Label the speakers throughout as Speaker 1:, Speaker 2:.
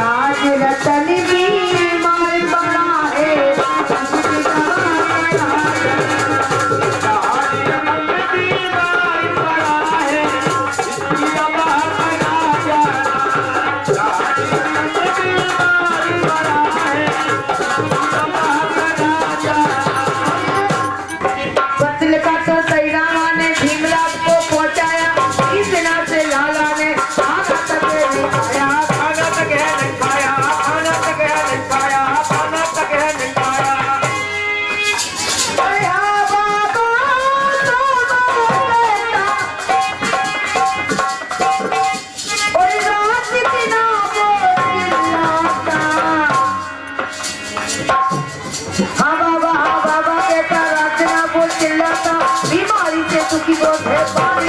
Speaker 1: लाज रतन भी मार बड़ा है पतल का तो सैरामा ने भीमराव को पहुंचाया इतना से लाला ने खाना तक नहीं खाया
Speaker 2: खाना तक है नहीं खाया खाना तक है नहीं खाया खाना तक है नहीं खाया
Speaker 1: अरे हाँ बाबा और रात कितना बोलता हाँ बाबा कहता रात ना बोल चिल्लाता बीमारी से दुखी बहुत है पानी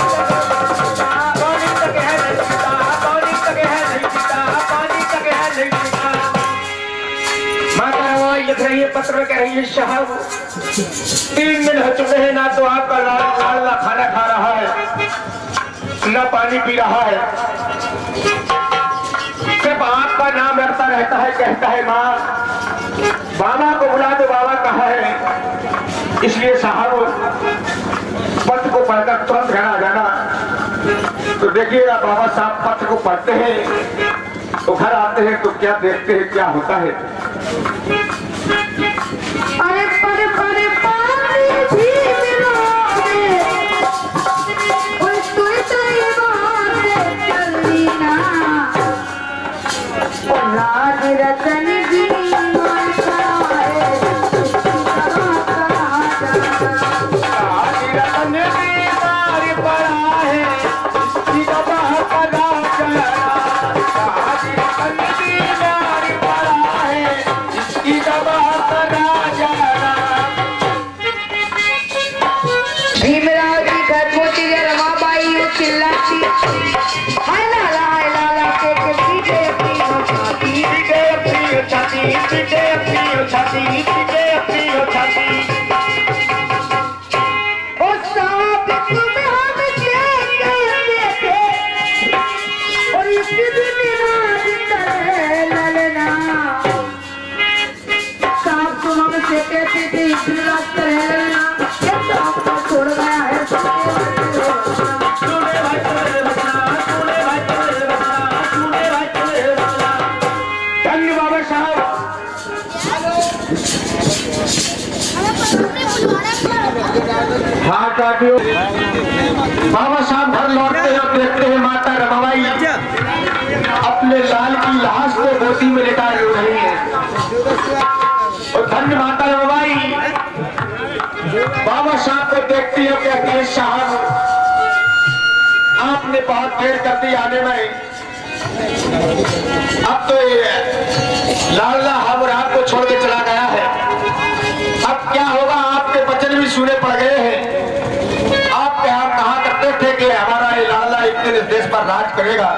Speaker 2: पानी तक है नहीं पीता पानी तक है नहीं पीता पानी तक है नहीं पीता। माता रमाई लिख रही है पत्र में कह रही है साहब 3 दिन हो चुके हैं ना तो आपका लाडला खाना खा रहा है ना पानी पी रहा है सिर्फ आपका नाम रटता रहता है कहता है माँ बाबा को बुला दो बाबा कहा है इसलिए साहब पत्र को पढ़कर तुरंत घर आ जाना। तो देखिएगा बाबा साहब पत्र को पढ़ते हैं तो घर आते हैं तो क्या देखते हैं क्या होता है।
Speaker 1: अरे पानी भी मिला दे और तू तेरी बात चली ना लाज रतन भी मार पड़ा है भीमराव जी घर पहुंची रमाबाई वो चिल्लाती हाय लाला के पीछे अपनी ओ सांप तुम्हें हम कहते थे और इसी दिन ललना सांप तुम हमसे कहते थे इतनी रात करे ललना ये तो आपको छोड़ गया है
Speaker 2: धन्य बाबा साहब हाँ काटियो बाबा साहब घर लौटते हैं और देखते हैं माता रमाबाई अपने लाल की लाश को गोदी में लेकर रो रही है। और धन्य माता रमाबाई बाबा साहब को देखती है कहती है साहब आपने बहुत देर कर दी आने में अब तो ये लाडला हम और आपको छोड़ के चला गया है अब क्या होगा आपके वचन भी सुने पड़ गए हैं आप कहा करते थे कि हमारा ये लाडला इतने देश पर राज करेगा।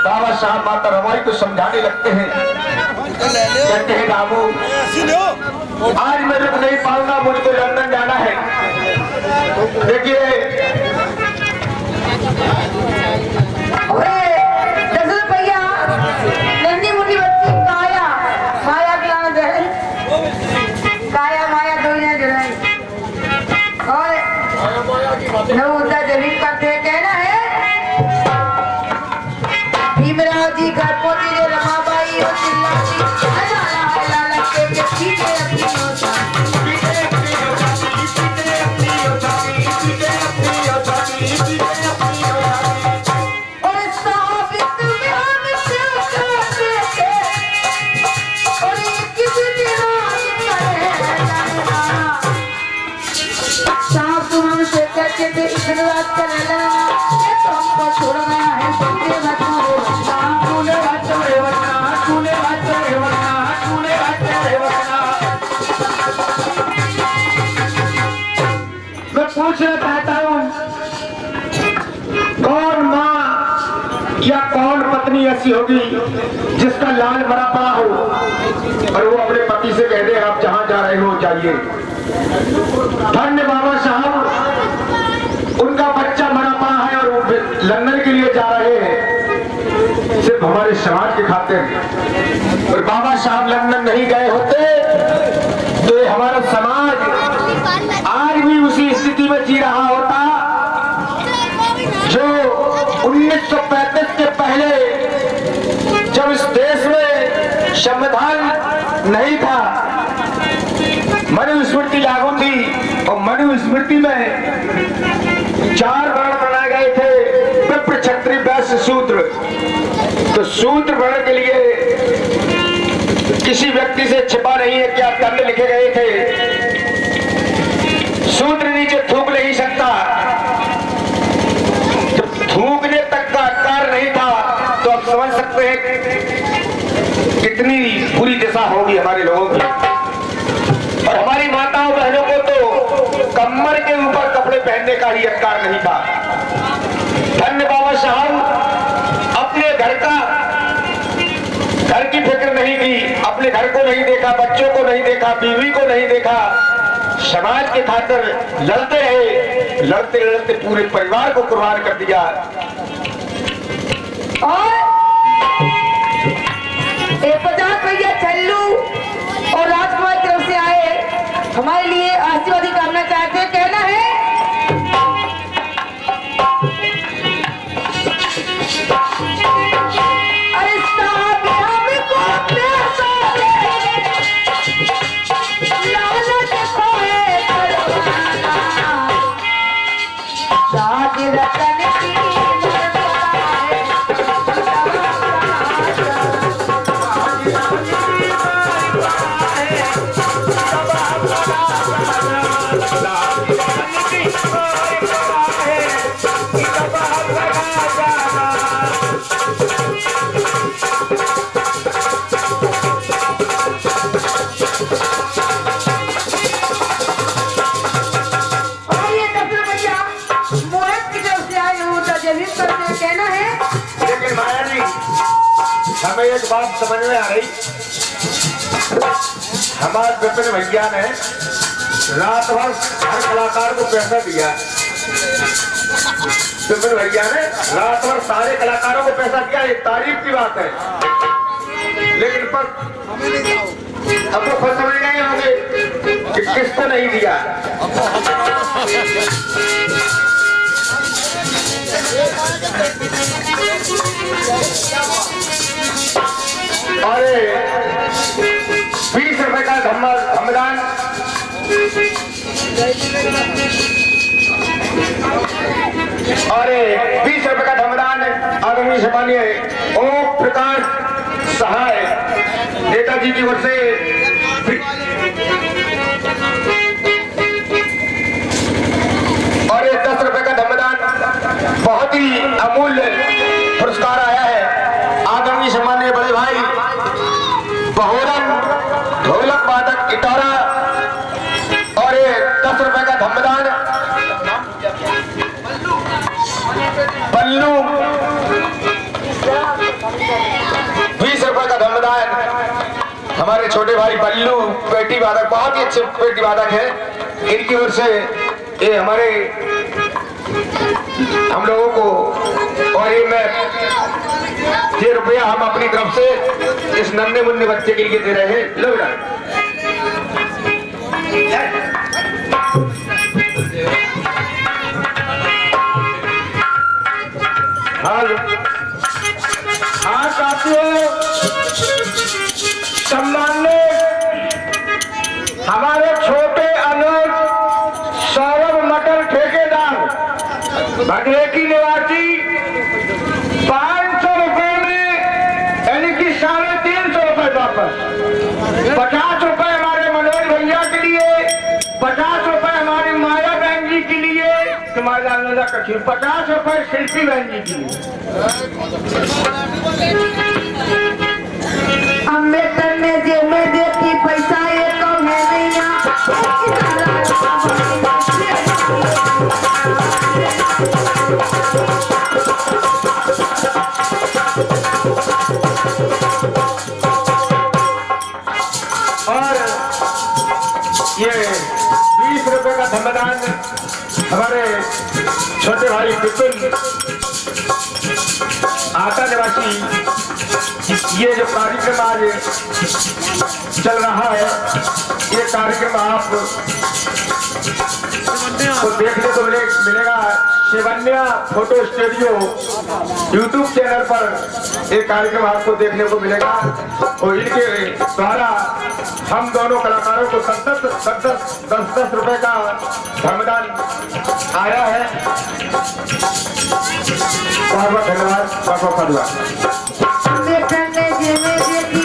Speaker 2: बाबा साहब माता रमाई को समझाने लगते हैं कहते हैं बाबू आज मैं रुक नहीं पाऊंगा मुझको लंदन जाना है। देखिए
Speaker 1: भैया नन्ही मुन्नी बच्ची काया माया खिलाना जलाई काया माया दो जलाई और नवोदय जमीन का कहना है भीमराव जी घर पहुंची रे रमाबाई और चिल्लाती लाला के पीछे अपनी और साहब तुम्हें हमसे कहते थे और एक दिन साहब तुम हमसे कहते थे इतनी रात कर लेना ये तो हमको छोड़ गया है बच्चे
Speaker 2: मैं पूछना चाहता हूँ कौन माँ या कौन पत्नी ऐसी होगी जिसका लाल मरा पड़ा हो और वो अपने पति से कह दे आप जहां जा रहे हो जाइए। धन्य बाबा साहब उनका बच्चा मरा पड़ा है और वो लंदन के लिए जा रहे हैं। सिर्फ हमारे समाज के खातिर। और बाबा साहब लंदन नहीं गए होते तो ये हमारा समाज आज भी उसी स्थिति में जी रहा होता जो 1935 के पहले, जब इस देश में संविधान नहीं था, मनुस्मृति लागू थी और मनुस्मृति में 4 वर्ण बनाए गए थे, विप्र क्षत्रिय वैश्य शूद्र। तो शूद्र वर्ण के लिए किसी व्यक्ति से छिपा नहीं है क्या दंड लिखे गए थे। शूद्र नीचे थूक नहीं सकता, जब थूकने तक का अधिकार नहीं था तो आप समझ सकते हैं कितनी बुरी दशा होगी हमारे लोगों की। और हमारी माताओं बहनों को तो कमर के ऊपर कपड़े पहनने का ही अधिकार नहीं था। धन्य बाबा साहब अपने घर की फिक्र नहीं की, अपने घर को नहीं देखा, बच्चों को नहीं देखा, बीवी को नहीं देखा, समाज के खातिर लड़ते रहे, लड़ते लड़ते पूरे परिवार को कुर्बान कर दिया।
Speaker 1: और 50 भैया छल्लू और राजकुमार की तरफ से आए, हमारे लिए आशीर्वाद की कामना चाहते हैं। कहना है अरे साहब हमको पैसा दे, लालच खोए करवाना, साथ रतन की कहना है।
Speaker 2: लेकिन माया जी, हमें एक बात समझ में आ रही, हमारे विपिन भैया ने रात भर हर कलाकार को पैसा दिया। विपिन भैया ने रात भर सारे कलाकारों को पैसा दिया, ये तारीफ की बात है। लेकिन पर हमको खुद समझ नहीं होंगे कि किसको नहीं दिया। अरे 20 रुपए का धमदान, अरे 20 रुपए का धमदान आदरणीय सम्मानीय ओम प्रकाश सहाय नेताजी की ओर से और 10 रुपए का धमदान बहुत ही अमूल्य पुरस्कार आया है। आदरणीय सम्मानीय बड़े भाई बहोरन ढोलक वादक इटौरा और 10 रुपए का धमदान पल्लू, 20 रुपए का धमदान हमारे छोटे भाई पल्लू पेटी वादक, बहुत ही अच्छे पेटी वादक है, इनकी ओर से ये हमारे हम लोगों को। और ये रुपया हम अपनी तरफ से इस नन्हे मुन्ने बच्चे के लिए दे रहे हैं। लो हाँ साथियों, सम्मान्य हमारे छोटे अनुज सौरभ मटर ठेकेदार भगरेकी निवासी 500 रुपए में, यानी कि 350 रुपए वापस। 50 रुपए हमारे मनोज भैया के लिए, 50 रुपए हमारी माया बहन जी के लिए, तुम्हारे 50 रुपए शिल्पी बहन जी के लिए।
Speaker 1: अम्बेडकर ने जेब में देखी पैसा ये कम है नैया,
Speaker 2: और ये 20 रुपए का धमदान हमारे छोटे भाई विपिन आटा निवासी ये जो कार्यक्रम आज चल रहा है, ये कार्यक्रम आप को देखने को मिलेगा Shivanya photo studio YouTube channel पर। एक कार्यक्रम आपको देखने को मिलेगा और इनके द्वारा हम दोनों कलाकारों को 10 रुपए का धर्मदान आया है। बहुत बहुत धन्यवाद, बहुत बहुत धन्यवाद।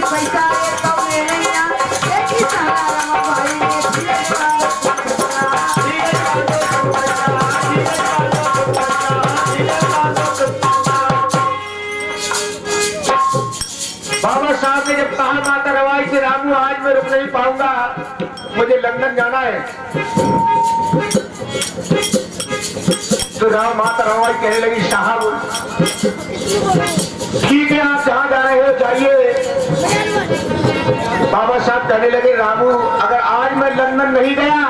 Speaker 1: पैसा
Speaker 2: बाबा साहब ने जब कहा माता रवाई से रामू आज मैं रुक नहीं पाऊंगा, मुझे लंदन जाना है, तो माता रवाई कहने लगी साहब ठीक है आप जहाँ जा रहे हो जाइए। बाबा साहब कहने लगे रामू अगर आज मैं लंदन नहीं गया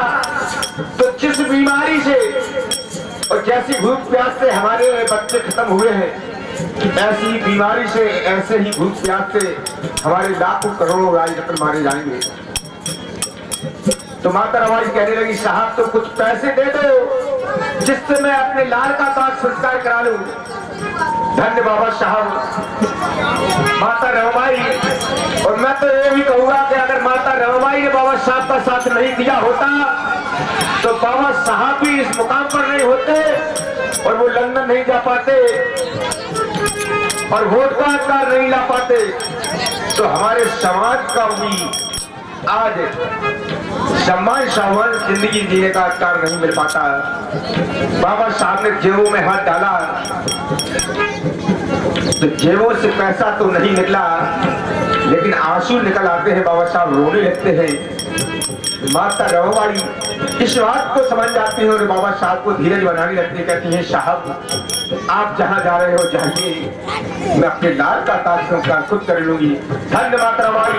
Speaker 2: तो जिस बीमारी से और जैसी भूख प्यास से हमारे बच्चे खत्म हुए हैं, ऐसी बीमारी से ऐसे ही भूख प्यास से हमारे लाखों करोड़ों राज रत्न मारे जाएंगे। तो माता रवाई कहने लगी साहब तो कुछ पैसे दे दो जिससे मैं अपने लाल का दाग संस्कार करा लूं। धन्य बाबा साहब माता रवाई। और मैं तो ये भी कहूंगा कि अगर माता रवाई ने बाबा साहब का साथ नहीं दिया होता तो बाबा साहब भी इस मुकाम पर नहीं होते और वो लंदन नहीं जा पाते और वोट का अधिकार नहीं ला पाते, तो हमारे समाज का भी आज सम्मान सावन जिंदगी जीने का अधिकार नहीं मिल पाता। बाबा साहब ने जेबों में हाथ डाला तो जेबों से पैसा तो नहीं निकला, लेकिन आंसू निकल आते हैं, बाबा साहब रोने लगते हैं। माता रवाई इस बात को समझ जाती है और बाबा साहब को धीरज बनाने लगती, कहती है साहब आप जहाँ जा रहे हो जाइए, मैं अपने लाल का ताज संस्कार खुद कर लूंगी। धन्य माता रवाई।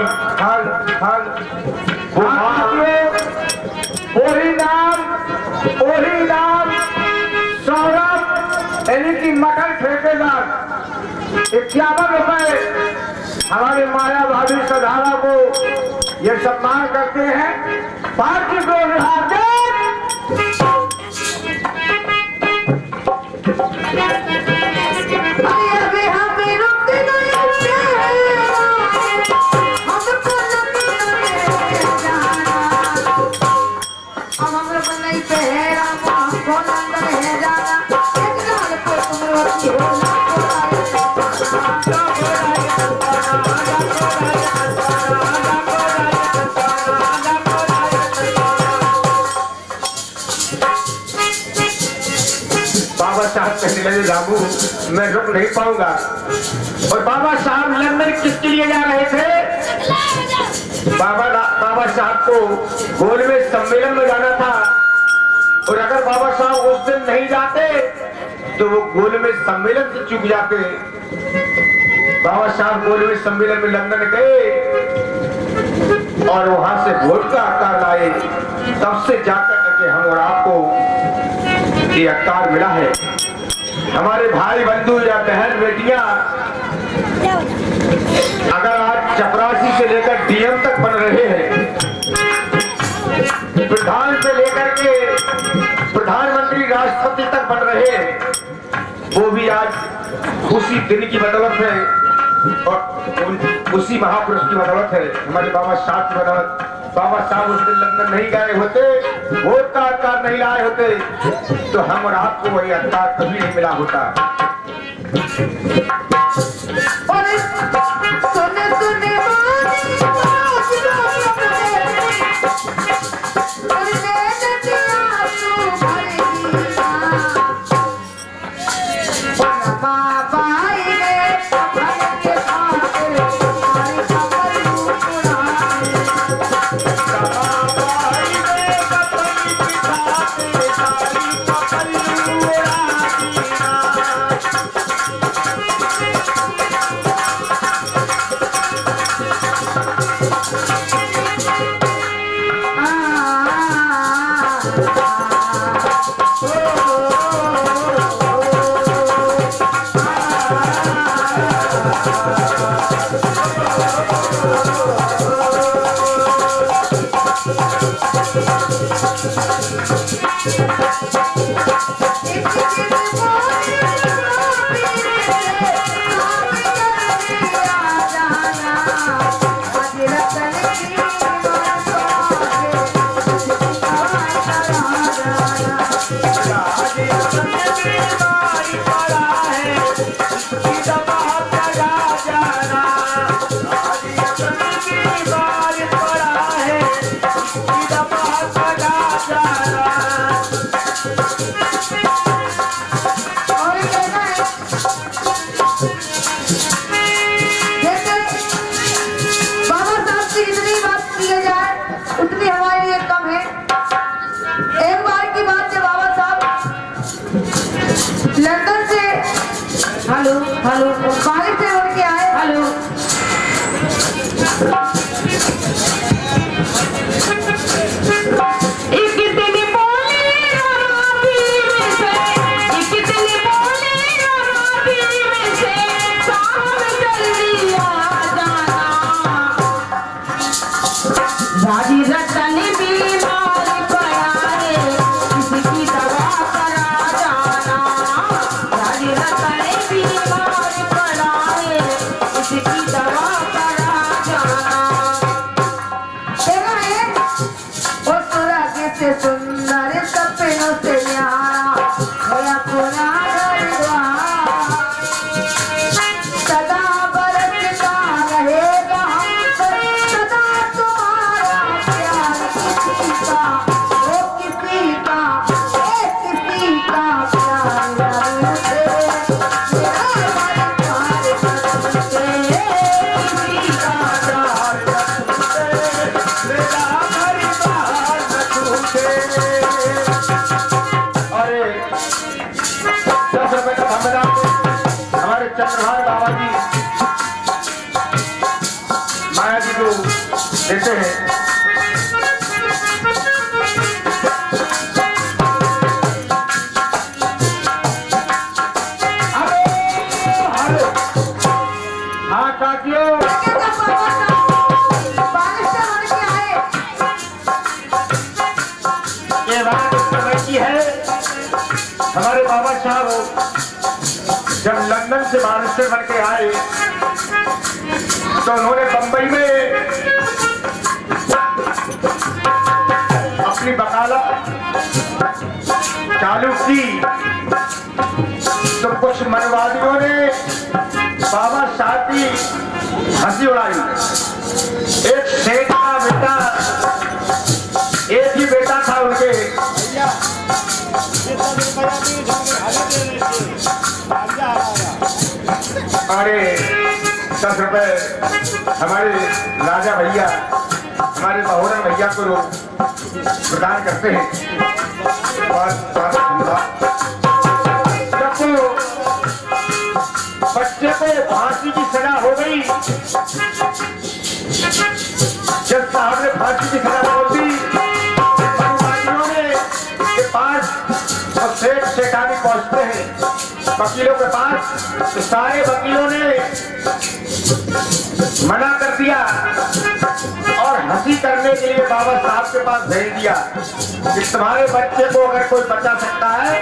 Speaker 2: वही नाम सौरभ यानी कि मटन ठेकेदार 51 रुपए हमारे माया भाभी सधारा को ये सम्मान करते हैं। पार्टी को कहने लगे रामू मैं रुक नहीं पाऊंगा। और बाबा साहब लंदन किसके लिए जा रहे थे? बाबा साहब को गोलमेज सम्मेलन में जाना था और अगर बाबा साहब उस दिन नहीं जाते तो वो गोलमेज सम्मेलन से चूक जाते। बाबा साहब गोलमेज सम्मेलन में लंदन गए और वहां से वोट का आकार लाए, तब से जाकर के हम और आपको ये आकार मिला है। हमारे भाई बंधु या बहन बेटियां अगर आज चपरासी से लेकर डीएम तक बन रहे हैं, प्रधान से लेकर के प्रधानमंत्री राष्ट्रपति तक बन रहे हैं, वो भी आज उसी दिन की बदौलत है और उसी महापुरुष की बदौलत है, हमारे बाबा साहब की बदौलत। बाबा साहब उस दिन लंदन नहीं गए होते, वोट का अधिकार नहीं लाए होते, तो हम और आपको वही अधिकार कभी नहीं मिला होता।
Speaker 1: आज रतन की बीमारी पड़ा है, इसकी दवा करा जाना। आज रतन की बीमारी पड़ा है, इसकी दवा करा जाना। और कहना है जैसे बाबा साहब से जितनी बात की जाए उतनी हमारे लिए कम है। एक बार की बात है, बाबा साहब लंदन से हेलो बारिश से उड़ के आए। हेलो राजी रतन बीमारी पड़ा है, इसकी दवा करा जाना। राजी रतन बीमारी पड़ा है, इसकी दवा करा जाना। देखा है वो सुरग से सुंदर सपनों से न्यारा गया पुरा सदा बरसता रहेगा हम पर, सदा तुम्हारा प्यार किसी का वो किसी का किसी का प्यार से मेरा मन प्यार करते, किसी का प्यार करते, मेरा मन प्यार करते।
Speaker 2: अरे 10 रुपए का धमदान हमारे चंद्रभान बाबा जी माया जी को देते हैं। हेलो हाँ काकियो, ये बात इस समय की है। हमारे बाबा साहब जब लंदन से बारिस्टर बन के आए तो उन्होंने बंबई में अपनी वकालत चालू की तो कुछ मनवादियों ने बाबा साहब की हंसी उड़ाई। एक सेठ का बेटा, एक ही बेटा था उनके, अरे 10 रुपए हमारे राजा भैया, हमारे बहोरन भैया को लोग प्रदान करते हैं। जब बच्चे को फांसी की सजा हो गई, जब साहब ने फांसी की सजा बोल दी, के पास तो सेठ सेठानी पहुंचते हैं वकीलों के पास, तो सारे वकीलों ने मना कर दिया और हंसी करने के लिए बाबा साहब के पास भेज दिया कि तुम्हारे बच्चे को अगर कोई बचा सकता है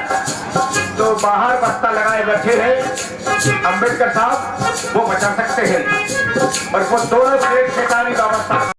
Speaker 2: तो बाहर बस्ता लगाए बैठे हैं अंबेडकर साहब, वो बचा सकते हैं। और वो दोनों सेठ सेठानी बाबा साहब